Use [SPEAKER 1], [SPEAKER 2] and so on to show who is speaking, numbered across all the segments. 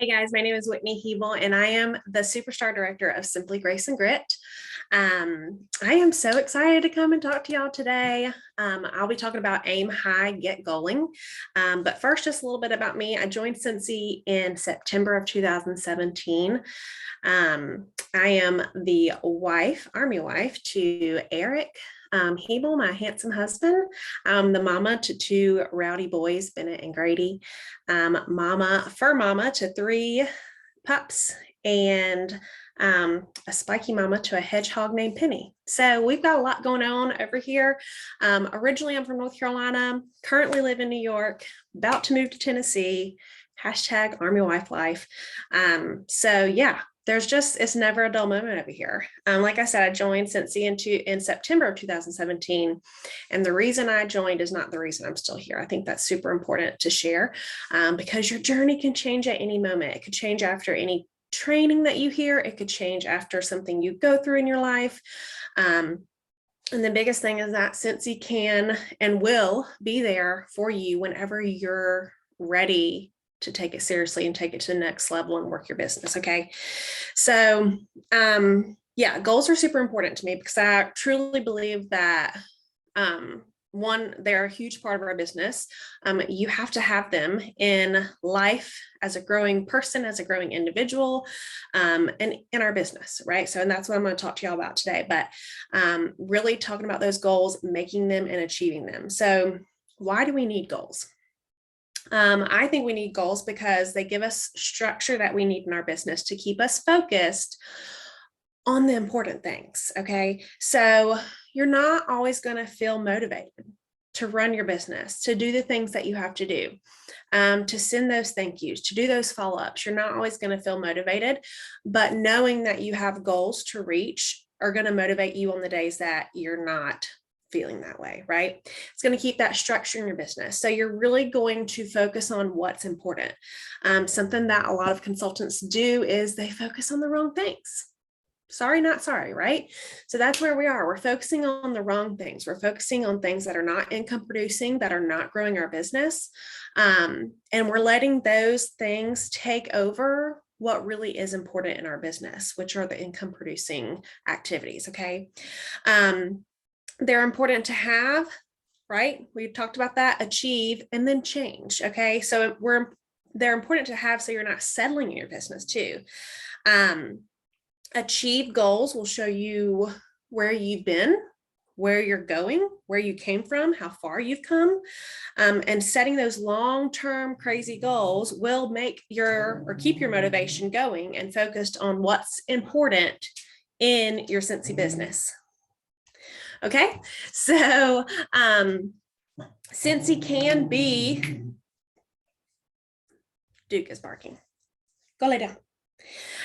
[SPEAKER 1] Hey guys, my name is Whitney Hebel, and I am the Superstar Director of Simply Grace and Grit. I am so excited to come and talk to y'all today. I'll be talking about aim high, get going. But first, just a little bit about me. I joined Cincy in September of 2017. I am the wife, Army wife, to Eric Hebel, my handsome husband. I'm the mama to two rowdy boys, Bennett and Grady. Fur mama to three pups, and a spiky mama to a hedgehog named Penny. So we've got a lot going on over here. Originally, I'm from North Carolina, currently live in New York, about to move to Tennessee. Hashtag Army wife life. So yeah, it's never a dull moment over here. Like I said, I joined Cincy in September of 2017. And the reason I joined is not the reason I'm still here. I think that's super important to share because your journey can change at any moment. It could change after any training that you hear. It could change after something you go through in your life. And the biggest thing is that Cincy can and will be there for you whenever you're ready to take it seriously and take it to the next level and work your business. Okay. So, yeah, goals are super important to me because I truly believe that, one, they're a huge part of our business. You have to have them in life as a growing person, as a growing individual, and in our business, right? So, and that's what I'm going to talk to y'all about today, but really talking about those goals, making them and achieving them. So why do we need goals? I think we need goals because they give us structure that we need in our business to keep us focused on the important things. Okay. So you're not always going to feel motivated to run your business, to do the things that you have to do, to send those thank yous, to do those follow-ups. You're not always going to feel motivated, but knowing that you have goals to reach are going to motivate you on the days that you're not feeling that way, right? It's going to keep that structure in your business. So you're really going to focus on what's important. Something that a lot of consultants do is they focus on the wrong things. Sorry, not sorry, right? So that's where we are. We're focusing on the wrong things. We're focusing on things that are not income producing, that are not growing our business. And we're letting those things take over what really is important in our business, which are the income producing activities. Okay. They're important to have, right? We've talked about that, achieve, and then change. Okay. So they're important to have so you're not settling in your business too. Achieve goals will show you where you've been, where you're going, where you came from, how far you've come. And setting those long-term crazy goals will keep your motivation going and focused on what's important in your Cincy business. Okay, so Cincy can be, Duke is barking. Go lay down.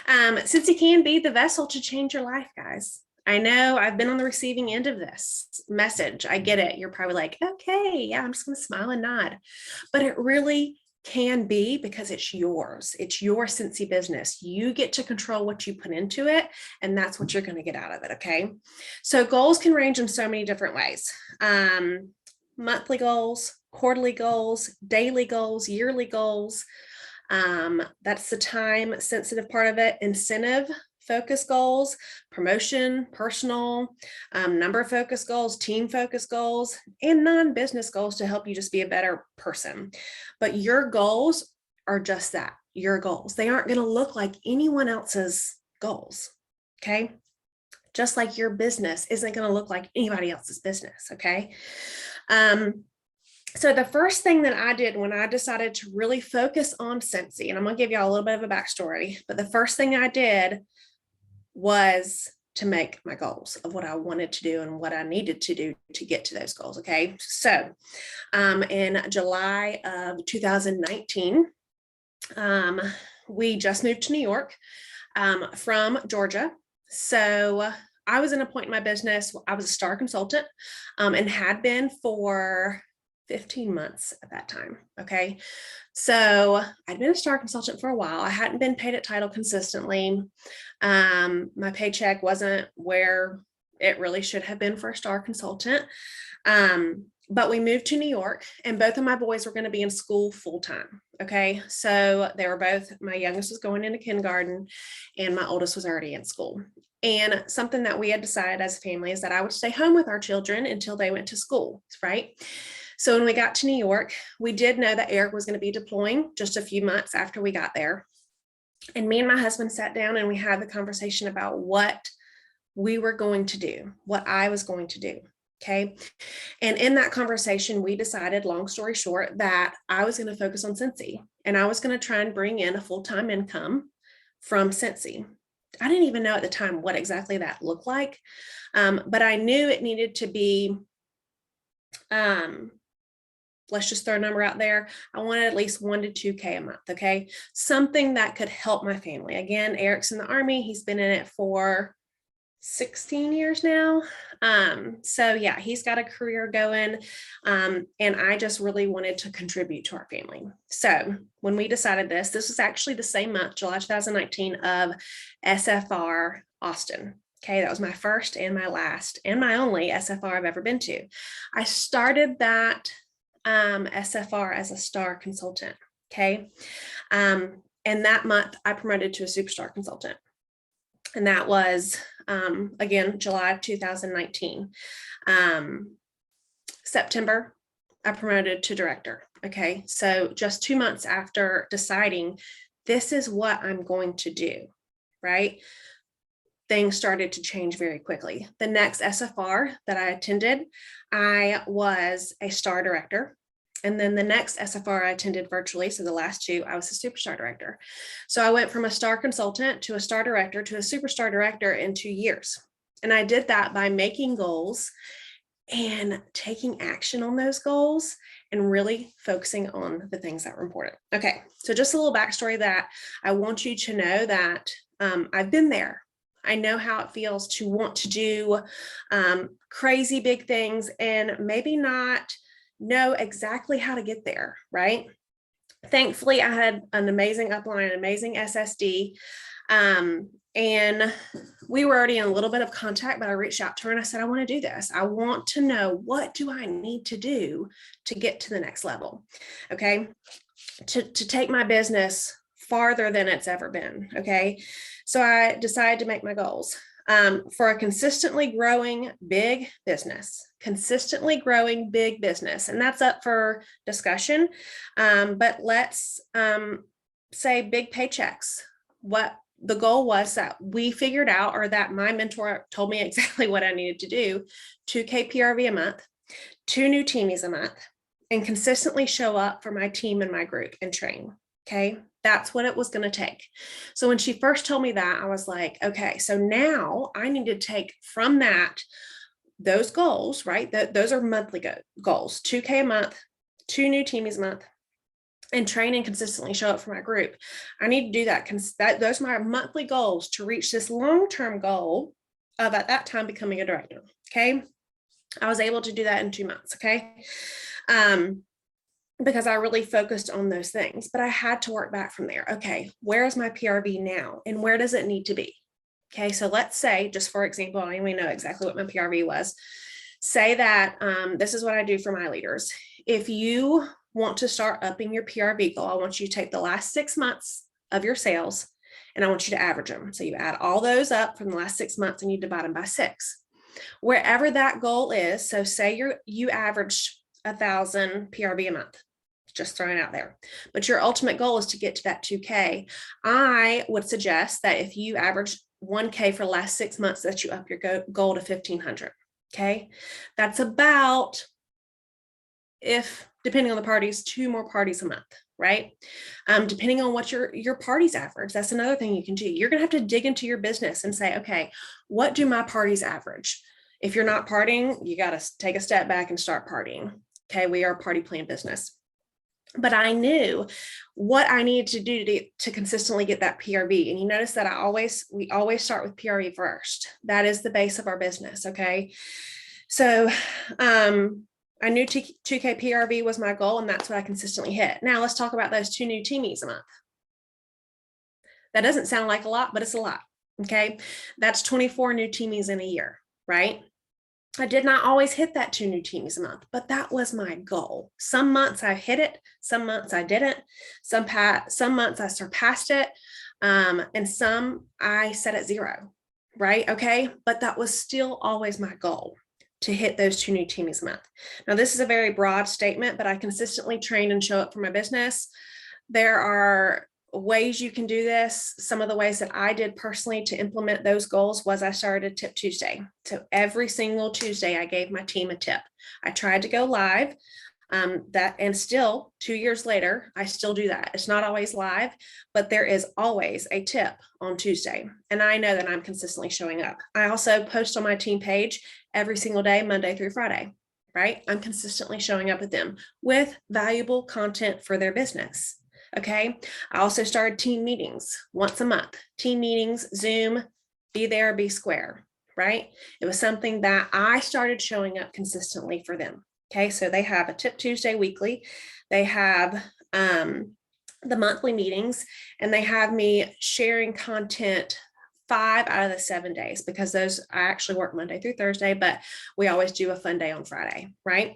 [SPEAKER 1] Cincy can be the vessel to change your life, guys. I know I've been on the receiving end of this message. I get it. You're probably like, okay, yeah, I'm just going to smile and nod. But it really can be because it's yours. It's your Cincy business. You get to control what you put into it, and that's what you're going to get out of it. Okay. So goals can range in so many different ways. Monthly goals, quarterly goals, daily goals, yearly goals. That's the time sensitive part of it. Incentive focus goals, promotion, personal, number focus goals, team focus goals, and non-business goals to help you just be a better person. But your goals are just that, your goals. They aren't going to look like anyone else's goals. Okay. Just like your business isn't going to look like anybody else's business. Okay. So the first thing that I did when I decided to really focus on Cincy, and I'm going to give y'all a little bit of a backstory, but the first thing I did was to make my goals of what I wanted to do and what I needed to do to get to those goals. Okay. So in July of 2019, we just moved to New York from Georgia. So I was in a point in my business. I was a star consultant and had been for 15 months at that time. Okay. So I'd been a star consultant for a while. I hadn't been paid at title consistently. My paycheck wasn't where it really should have been for a star consultant. But we moved to New York, and both of my boys were going to be in school full time. Okay. So they were both, my youngest was going into kindergarten and my oldest was already in school. And something that we had decided as a family is that I would stay home with our children until they went to school. Right. So when we got to New York, we did know that Eric was going to be deploying just a few months after we got there. And me and my husband sat down and we had the conversation about what we were going to do, what I was going to do. Okay. And in that conversation, we decided, long story short, that I was going to focus on Scentsy and I was going to try and bring in a full-time income from Scentsy. I didn't even know at the time what exactly that looked like. But I knew it needed to be, let's just throw a number out there. I wanted at least 1 to 2K a month. Okay. Something that could help my family. Again, Eric's in the Army. He's been in it for 16 years now. So yeah, he's got a career going. And I just really wanted to contribute to our family. So when we decided this was actually the same month, July 2019, of SFR Austin. Okay, that was my first and my last and my only SFR I've ever been to. I started that SFR as a star consultant. Okay. And that month I promoted to a superstar consultant. And that was, again, July of 2019. September, I promoted to director. Okay. So just 2 months after deciding this is what I'm going to do, right? Things started to change very quickly. The next SFR that I attended, I was a star director. And then the next SFR I attended virtually, so the last two, I was a superstar director. So I went from a star consultant to a star director to a superstar director in 2 years. And I did that by making goals and taking action on those goals and really focusing on the things that were important. Okay, so just a little backstory that I want you to know that I've been there. I know how it feels to want to do crazy big things and maybe not know exactly how to get there, right? Thankfully, I had an amazing upline, an amazing SSD. And we were already in a little bit of contact, but I reached out to her and I said, I want to do this. I want to know, what do I need to do to get to the next level? Okay. To take my business farther than it's ever been. Okay. So I decided to make my goals for a consistently growing big business. And that's up for discussion. But let's say big paychecks. What the goal was that we figured out, or that my mentor told me exactly what I needed to do: 2K PRV a month, 2 new teamies a month, and consistently show up for my team and my group and train. Okay. That's what it was going to take. So when she first told me that, I was like, okay, so now I need to take from that, those goals, right? Those are monthly goals: 2K a month, 2 new teamies a month, and train and consistently show up for my group. I need to do that because those are my monthly goals to reach this long-term goal of, at that time, becoming a director. Okay. I was able to do that in 2 months. Okay. Because I really focused on those things, but I had to work back from there. Okay, where is my PRV now and where does it need to be? Okay, so let's say, just for example, I don't even know exactly what my PRV was. Say that this is what I do for my leaders. If you want to start upping your PRV goal, I want you to take the last 6 months of your sales and I want you to average them. So you add all those up from the last 6 months and you divide them by 6. Wherever that goal is, so say you average 1,000 PRV a month, just throwing out there, but your ultimate goal is to get to that 2K. I would suggest that if you average 1K for the last 6 months, that you up your goal to 1,500. Okay. That's about, if depending on the parties, 2 more parties a month, right? Depending on what your parties average, that's another thing you can do. You're going to have to dig into your business and say, okay, what do my parties average? If you're not partying, you got to take a step back and start partying. Okay. We are a party plan business. But I knew what I needed to do to consistently get that PRV. And you notice that we always start with PRV first. That is the base of our business. Okay. So I knew 2K PRV was my goal, and that's what I consistently hit. Now let's talk about those 2 new teamies a month. That doesn't sound like a lot, but it's a lot. Okay. That's 24 new teamies in a year, right? I did not always hit that 2 new teams a month, but that was my goal. Some months I hit it, some months I didn't. Some months I surpassed it, and some I set at 0, right? Okay, but that was still always my goal, to hit those 2 new teams a month. Now, this is a very broad statement, but I consistently train and show up for my business. There are ways you can do this. Some of the ways that I did personally to implement those goals was I started Tip Tuesday. So every single Tuesday, I gave my team a tip. I tried to go live. And still 2 years later, I still do that. It's not always live, but there is always a tip on Tuesday. And I know that I'm consistently showing up. I also post on my team page every single day, Monday through Friday, right? I'm consistently showing up with them with valuable content for their business. Okay. I also started team meetings once a month. Team meetings, Zoom, be there, be square, right? It was something that I started showing up consistently for them. Okay, so they have a Tip Tuesday weekly. They have the monthly meetings, and they have me sharing content 5 out of the 7 days, because those I actually work Monday through Thursday, but we always do a fun day on Friday, right?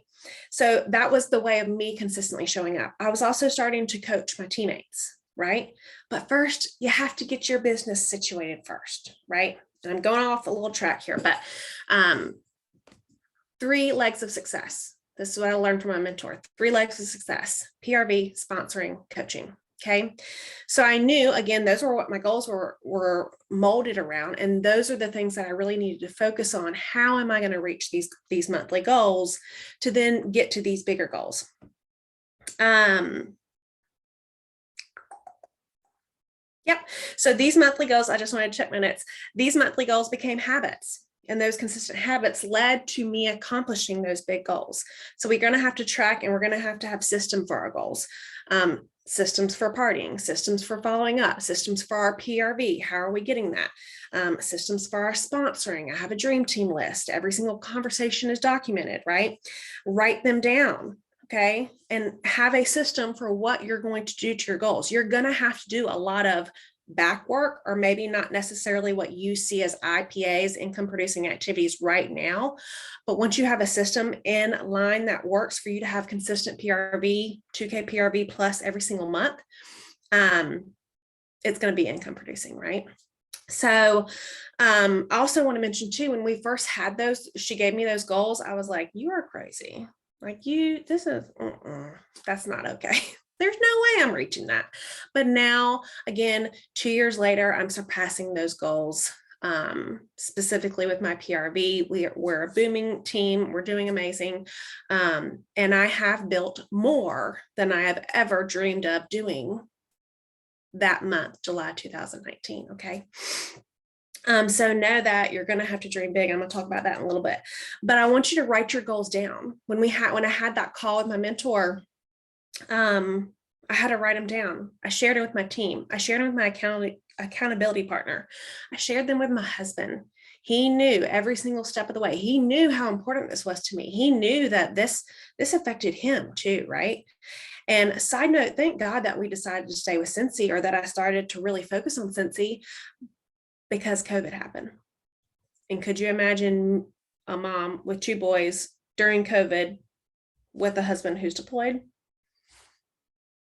[SPEAKER 1] So that was the way of me consistently showing up. I was also starting to coach my teammates, right? But first, you have to get your business situated first, right? And I'm going off a little track here, but 3 legs of success. This is what I learned from my mentor. 3 legs of success: PRV, sponsoring, coaching. Okay. So I knew, again, those were what my goals were molded around. And those are the things that I really needed to focus on. How am I going to reach these monthly goals to then get to these bigger goals? Yep. So these monthly goals, I just wanted to check my notes. These monthly goals became habits. And those consistent habits led to me accomplishing those big goals. So we're going to have to track, and we're going to have system for our goals. Systems for partying, systems for following up, systems for our PRV. How are we getting that? Systems for our sponsoring. I have a dream team list. Every single conversation is documented, right? Write them down. Okay. And have a system for what you're going to do to your goals. You're going to have to do a lot of back work, or maybe not necessarily what you see as IPAs, income producing activities, right now. But once you have a system in line that works for you to have consistent PRV, 2K PRV plus every single month, it's going to be income producing, right? So I also want to mention too, when we first had those, she gave me those goals, I was like, you are crazy. Like, that's not okay. There's no way I'm reaching that. But now, again, 2 years later, I'm surpassing those goals. Specifically with my PRV, we're a booming team. We're doing amazing. And I have built more than I have ever dreamed of doing that month, July 2019. Okay. So know that you're going to have to dream big. I'm going to talk about that in a little bit, but I want you to write your goals down. When I had that call with my mentor, I had to write them down. I shared it with my team. I shared them with my accountability partner. I shared them with my husband. He knew every single step of the way. He knew how important this was to me. He knew that this affected him too, right? And side note, thank God that we decided to stay with Scentsy, or that I started to really focus on Scentsy, because COVID happened. And could you imagine a mom with 2 boys during COVID with a husband who's deployed?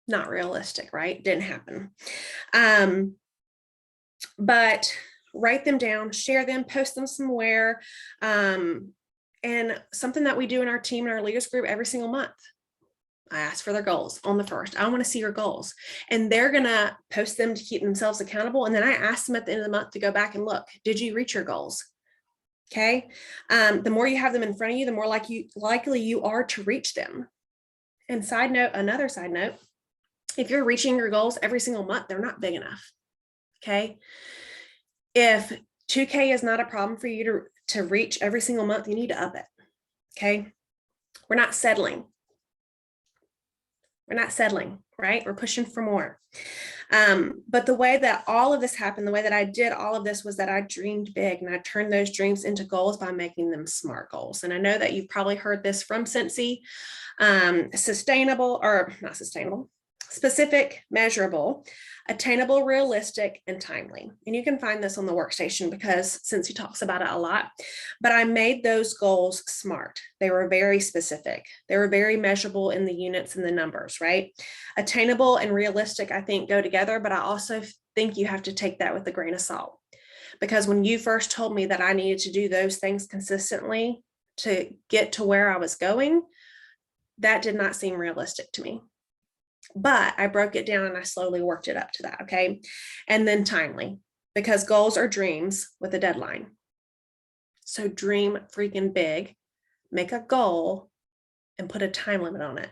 [SPEAKER 1] Not realistic, right? Didn't happen. But write them down, share them, post them somewhere. And something that we do in our team and our leaders group every single month, I ask for their goals on the 1st. I want to see your goals, and they're going to post them to keep themselves accountable. And then I ask them at the end of the month to go back and look, did you reach your goals? Okay. The more you have them in front of you, the more likely you are to reach them. And another side note, if you're reaching your goals every single month, they're not big enough. Okay. If 2K is not a problem for you to reach every single month, you need to up it. Okay. We're not settling. Right? We're pushing for more. But the way that all of this happened, the way that I did all of this, was that I dreamed big, and I turned those dreams into goals by making them SMART goals. And I know that you've probably heard this from Scentsy. specific, measurable, attainable, realistic, and timely. And you can find this on the workstation because Cincy talks about it a lot, but I made those goals SMART. They were very specific. They were very measurable in the units and the numbers, right? Attainable and realistic, I think, go together, but I also think you have to take that with a grain of salt. Because when you first told me that I needed to do those things consistently to get to where I was going, that did not seem realistic to me. But I broke it down and I slowly worked it up to that, okay? And then timely, because goals are dreams with a deadline. So dream freaking big, make a goal, and put a time limit on it.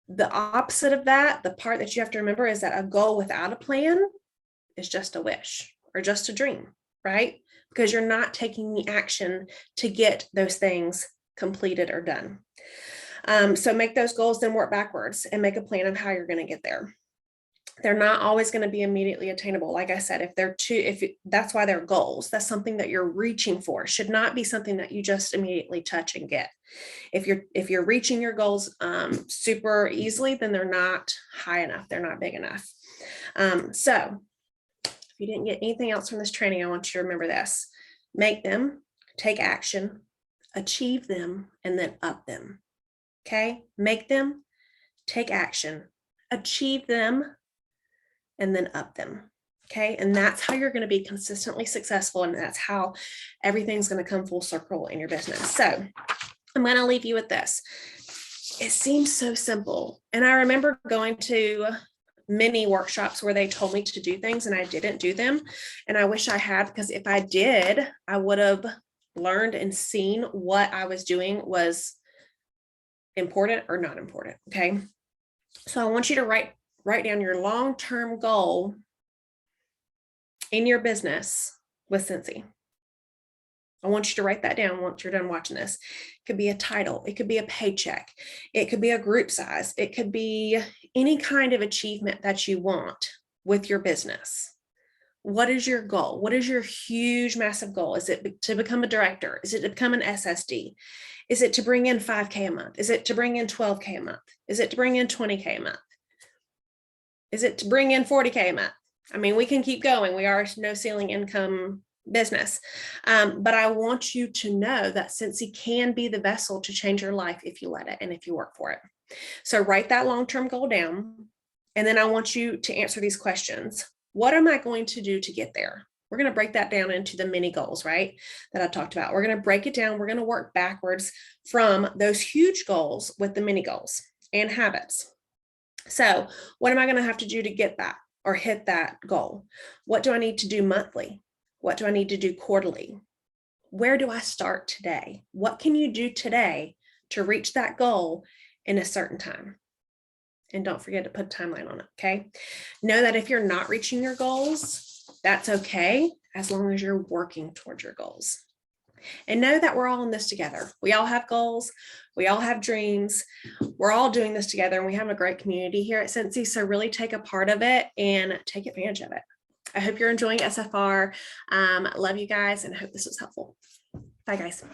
[SPEAKER 1] The opposite of that, the part that you have to remember, is that a goal without a plan is just a wish or just a dream, right? Because you're not taking the action to get those things completed or done. So make those goals, then work backwards and make a plan of how you're going to get there. They're not always going to be immediately attainable. Like I said, that's why they're goals. That's something that you're reaching for. It should not be something that you just immediately touch and get. If you're reaching your goals super easily, then they're not high enough. They're not big enough. So if you didn't get anything else from this training, I want you to remember this: make them, take action, achieve them, and then up them. Okay, make them, take action, achieve them, and then up them. Okay, and that's how you're going to be consistently successful, and that's how everything's going to come full circle in your business. So I'm going to leave you with this. It seems so simple, and I remember going to many workshops where they told me to do things and I didn't do them, and I wish I had, because if I did, I would have learned and seen what I was doing was important or not important. Okay, so I want you to write down your long-term goal in your business with Cincy. I want you to write that down once you're done watching this. It could be a title, it could be a paycheck, it could be a group size, it could be any kind of achievement that you want with your business. What is your goal? What is your huge, massive goal? Is it to become a director? Is it to become an SSD? Is it to bring in 5K a month? Is it to bring in 12K a month? Is it to bring in 20K a month? Is it to bring in 40K a month? I mean, we can keep going. We are no ceiling income business. But I want you to know that Cincy can be the vessel to change your life if you let it and if you work for it. So write that long-term goal down. And then I want you to answer these questions. What am I going to do to get there? We're going to break that down into the mini goals, right? That I talked about. We're going to break it down. We're going to work backwards from those huge goals with the mini goals and habits. So what am I going to have to do to get that or hit that goal? What do I need to do monthly? What do I need to do quarterly? Where do I start today? What can you do today to reach that goal in a certain time? And don't forget to put a timeline on it, okay? Know that if you're not reaching your goals, that's okay, as long as you're working towards your goals. And know that we're all in this together. We all have goals. We all have dreams. We're all doing this together, and we have a great community here at Cincy. So really take a part of it and take advantage of it. I hope you're enjoying SFR. Love you guys and hope this was helpful. Bye, guys.